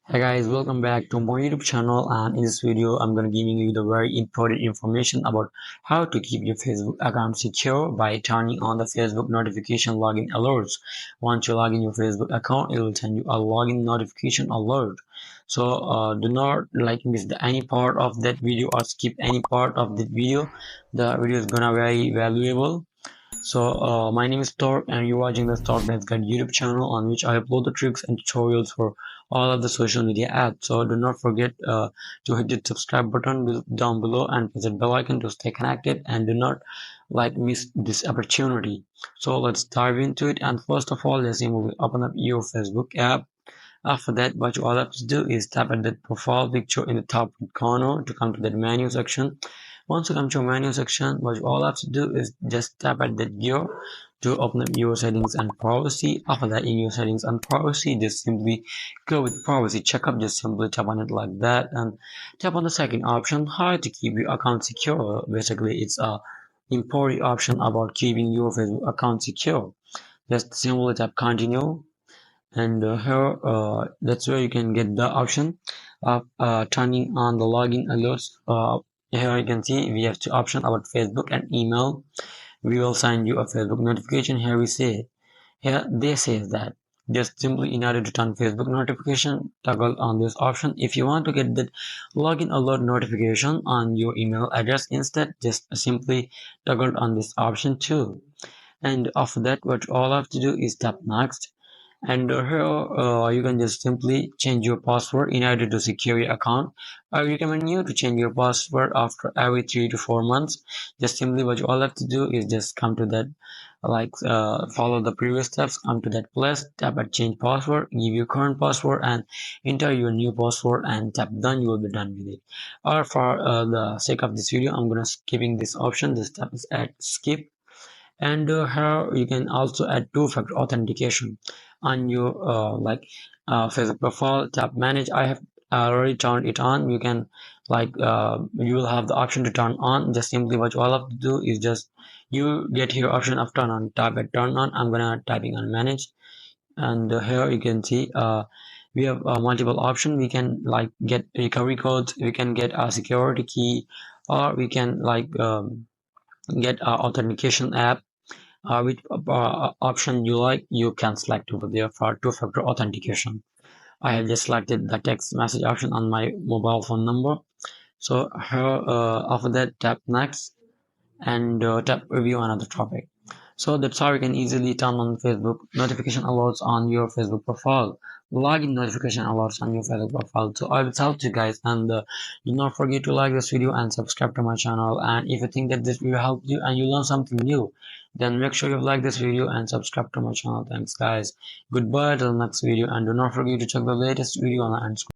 Hey guys, welcome back to my YouTube channel, and in this video I'm going to giving you the very important information about how to keep your Facebook account secure by turning on the Facebook notification login alerts. Once you log in your Facebook account, it will send you a login notification alert. So do not miss any part of that video or skip any part of the video. The video is gonna very valuable. So, my name is Stork, and you're watching the Stork That's Guide YouTube channel on which I upload the tricks and tutorials for all of the social media apps. So, do not forget to hit the subscribe button down below and press the bell icon to stay connected, and do not miss this opportunity. So, let's dive into it. And first of all, let's open up your Facebook app. After that, what you all have to do is tap at that profile picture in the top right corner to come to that menu section. Once you come to menu section, what you all have to do is just tap at that gear to open up your settings and privacy. After that, in your settings and privacy, just simply go with privacy checkup. Just simply tap on it like that and tap on the second option, how to keep your account secure. Basically, it's a important option about keeping your Facebook account secure. Just simply tap continue, and here that's where you can get the option of turning on the login alerts. Here you can see we have two options about Facebook and email. We will send you a Facebook notification. Here we say, here they say that just simply in order to turn Facebook notification, toggle on this option. If you want to get that login alert notification on your email address instead, just simply toggle on this option too. And after that, what all I have to do is tap next, and here you can just simply change your password in order to secure your account. I recommend you to change your password after every 3 to 4 months. Just simply what you all have to do is just come to that, follow the previous steps, come to that place, tap at change password, give your current password and enter your new password and tap done. You will be done with it. Or for the sake of this video, I'm gonna skipping this option. This step is at skip. And here you can also add two-factor authentication on your Facebook profile. Tap manage. I have already turned it on. You can you will have the option to turn on. Just simply what you all have to do is just you get here option of turn on. Tap at turn on. I'm gonna typing on manage, and here you can see we have multiple options. We can get recovery codes, we can get a security key, or we can get a authentication app. Which option you like, you can select over there for two-factor authentication. I have just selected the text message option on my mobile phone number. So here, after that, tap next, and tap review another topic. So that's how you can easily turn on Facebook notification alerts on your Facebook profile, login notification alerts on your Facebook profile. So I will tell you guys, and do not forget to like this video and subscribe to my channel. And if you think that this video helped you and you learn something new, then make sure you like this video and subscribe to my channel. Thanks guys. Goodbye till the next video, and do not forget to check the latest video on the end screen.